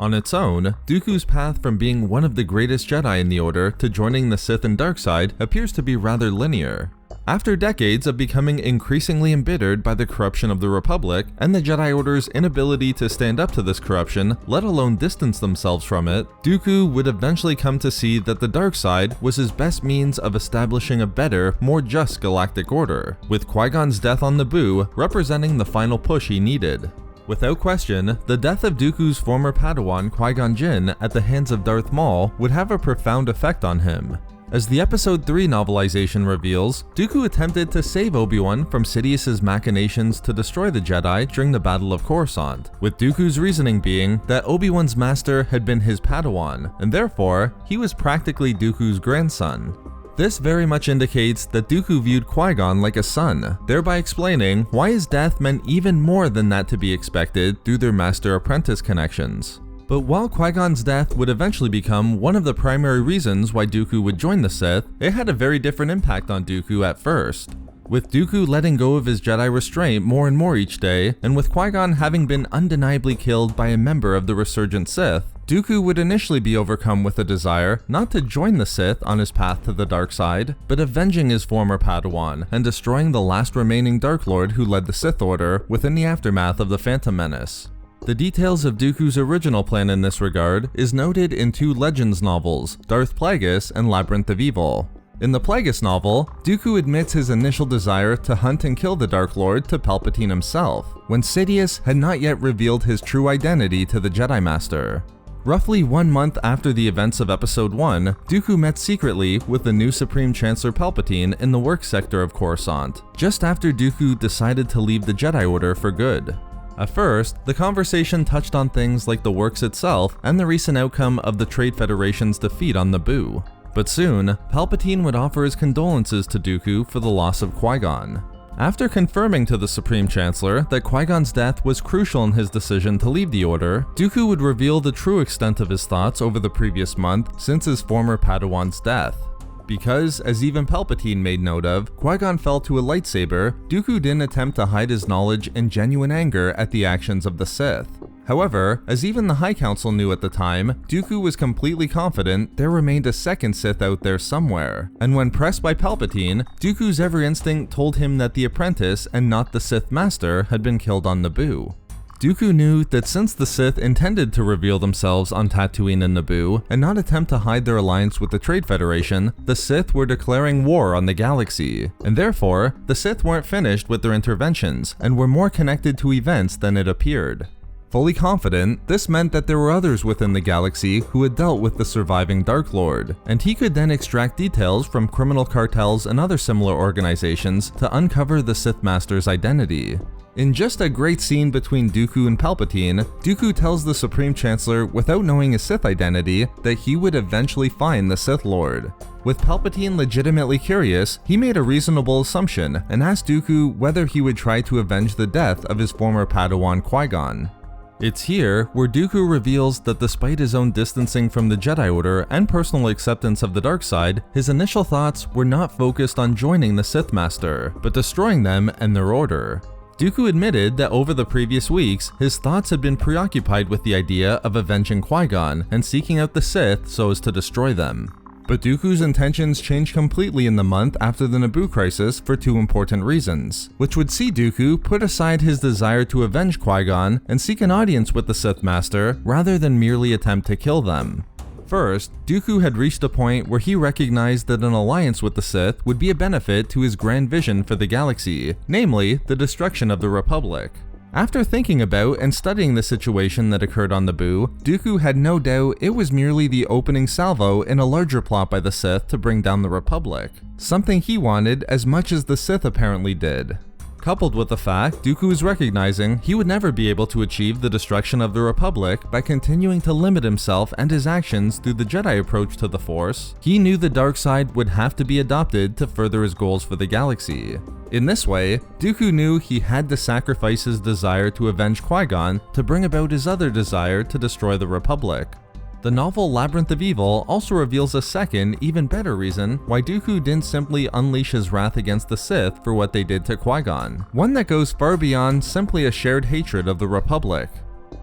On its own, Dooku's path from being one of the greatest Jedi in the Order to joining the Sith and Darkseid appears to be rather linear. After decades of becoming increasingly embittered by the corruption of the Republic and the Jedi Order's inability to stand up to this corruption, let alone distance themselves from it, Dooku would eventually come to see that the Darkseid was his best means of establishing a better, more just galactic order, with Qui-Gon's death on Naboo representing the final push he needed. Without question, the death of Dooku's former Padawan Qui-Gon Jinn at the hands of Darth Maul would have a profound effect on him. As the Episode 3 novelization reveals, Dooku attempted to save Obi-Wan from Sidious's machinations to destroy the Jedi during the Battle of Coruscant, with Dooku's reasoning being that Obi-Wan's master had been his Padawan, and therefore, he was practically Dooku's grandson. This very much indicates that Dooku viewed Qui-Gon like a son, thereby explaining why his death meant even more than that to be expected through their master-apprentice connections. But while Qui-Gon's death would eventually become one of the primary reasons why Dooku would join the Sith, it had a very different impact on Dooku at first. With Dooku letting go of his Jedi restraint more and more each day, and with Qui-Gon having been undeniably killed by a member of the resurgent Sith, Dooku would initially be overcome with a desire not to join the Sith on his path to the dark side, but avenging his former Padawan and destroying the last remaining Dark Lord who led the Sith Order within the aftermath of the Phantom Menace. The details of Dooku's original plan in this regard is noted in two Legends novels, Darth Plagueis and Labyrinth of Evil. In the Plagueis novel, Dooku admits his initial desire to hunt and kill the Dark Lord to Palpatine himself, when Sidious had not yet revealed his true identity to the Jedi Master. Roughly 1 month after the events of Episode 1, Dooku met secretly with the new Supreme Chancellor Palpatine in the work sector of Coruscant, just after Dooku decided to leave the Jedi Order for good. At first, the conversation touched on things like the works itself and the recent outcome of the Trade Federation's defeat on Naboo. But soon, Palpatine would offer his condolences to Dooku for the loss of Qui-Gon. After confirming to the Supreme Chancellor that Qui-Gon's death was crucial in his decision to leave the Order, Dooku would reveal the true extent of his thoughts over the previous month since his former Padawan's death. Because, as even Palpatine made note of, Qui-Gon fell to a lightsaber, Dooku didn't attempt to hide his knowledge and genuine anger at the actions of the Sith. However, as even the High Council knew at the time, Dooku was completely confident there remained a second Sith out there somewhere, and when pressed by Palpatine, Dooku's every instinct told him that the apprentice and not the Sith Master had been killed on Naboo. Dooku knew that since the Sith intended to reveal themselves on Tatooine and Naboo, and not attempt to hide their alliance with the Trade Federation, the Sith were declaring war on the galaxy, and therefore, the Sith weren't finished with their interventions, and were more connected to events than it appeared. Fully confident, this meant that there were others within the galaxy who had dealt with the surviving Dark Lord, and he could then extract details from criminal cartels and other similar organizations to uncover the Sith Master's identity. In just a great scene between Dooku and Palpatine, Dooku tells the Supreme Chancellor without knowing his Sith identity that he would eventually find the Sith Lord. With Palpatine legitimately curious, he made a reasonable assumption and asked Dooku whether he would try to avenge the death of his former Padawan Qui-Gon. It's here where Dooku reveals that despite his own distancing from the Jedi Order and personal acceptance of the dark side, his initial thoughts were not focused on joining the Sith Master, but destroying them and their order. Dooku admitted that over the previous weeks, his thoughts had been preoccupied with the idea of avenging Qui-Gon and seeking out the Sith so as to destroy them. But Dooku's intentions changed completely in the month after the Naboo crisis for two important reasons, which would see Dooku put aside his desire to avenge Qui-Gon and seek an audience with the Sith Master rather than merely attempt to kill them. First, Dooku had reached a point where he recognized that an alliance with the Sith would be a benefit to his grand vision for the galaxy, namely, the destruction of the Republic. After thinking about and studying the situation that occurred on Naboo, Dooku had no doubt it was merely the opening salvo in a larger plot by the Sith to bring down the Republic, something he wanted as much as the Sith apparently did. Coupled with the fact Dooku was recognizing he would never be able to achieve the destruction of the Republic by continuing to limit himself and his actions through the Jedi approach to the Force, he knew the dark side would have to be adopted to further his goals for the galaxy. In this way, Dooku knew he had to sacrifice his desire to avenge Qui-Gon to bring about his other desire to destroy the Republic. The novel Labyrinth of Evil also reveals a second, even better reason why Dooku didn't simply unleash his wrath against the Sith for what they did to Qui-Gon, one that goes far beyond simply a shared hatred of the Republic.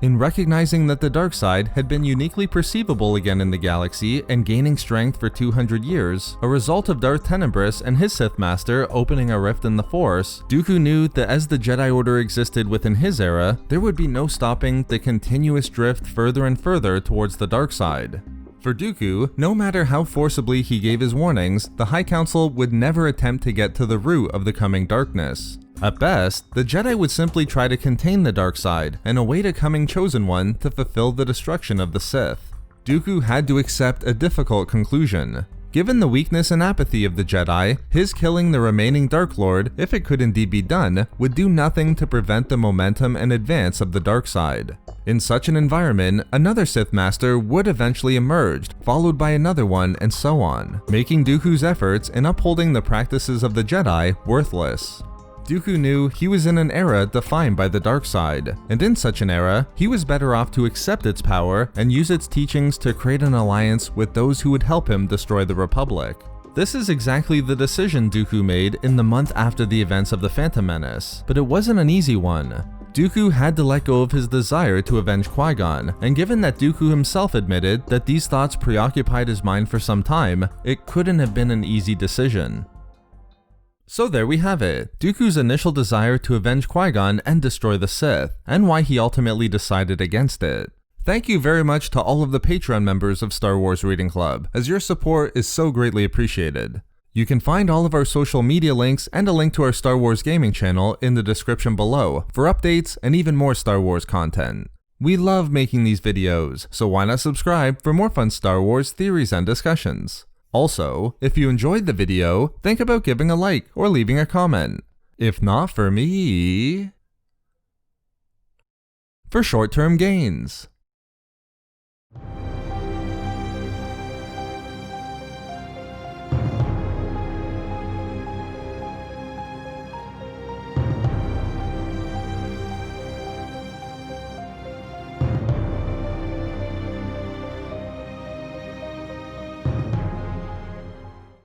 In recognizing that the dark side had been uniquely perceivable again in the galaxy and gaining strength for 200 years, a result of Darth Tenebris and his Sith Master opening a rift in the Force, Dooku knew that as the Jedi Order existed within his era, there would be no stopping the continuous drift further and further towards the dark side. For Dooku, no matter how forcibly he gave his warnings, the High Council would never attempt to get to the root of the coming darkness. At best, the Jedi would simply try to contain the dark side and await a coming chosen one to fulfill the destruction of the Sith. Dooku had to accept a difficult conclusion. Given the weakness and apathy of the Jedi, his killing the remaining Dark Lord, if it could indeed be done, would do nothing to prevent the momentum and advance of the dark side. In such an environment, another Sith Master would eventually emerge, followed by another one, and so on, making Dooku's efforts in upholding the practices of the Jedi worthless. Dooku knew he was in an era defined by the dark side, and in such an era, he was better off to accept its power and use its teachings to create an alliance with those who would help him destroy the Republic. This is exactly the decision Dooku made in the month after the events of the Phantom Menace, but it wasn't an easy one. Dooku had to let go of his desire to avenge Qui-Gon, and given that Dooku himself admitted that these thoughts preoccupied his mind for some time, it couldn't have been an easy decision. So there we have it, Dooku's initial desire to avenge Qui-Gon and destroy the Sith, and why he ultimately decided against it. Thank you very much to all of the Patreon members of Star Wars Reading Club, as your support is so greatly appreciated. You can find all of our social media links and a link to our Star Wars gaming channel in the description below for updates and even more Star Wars content. We love making these videos, so why not subscribe for more fun Star Wars theories and discussions. Also, if you enjoyed the video, think about giving a like or leaving a comment. If not for me, for short-term gains.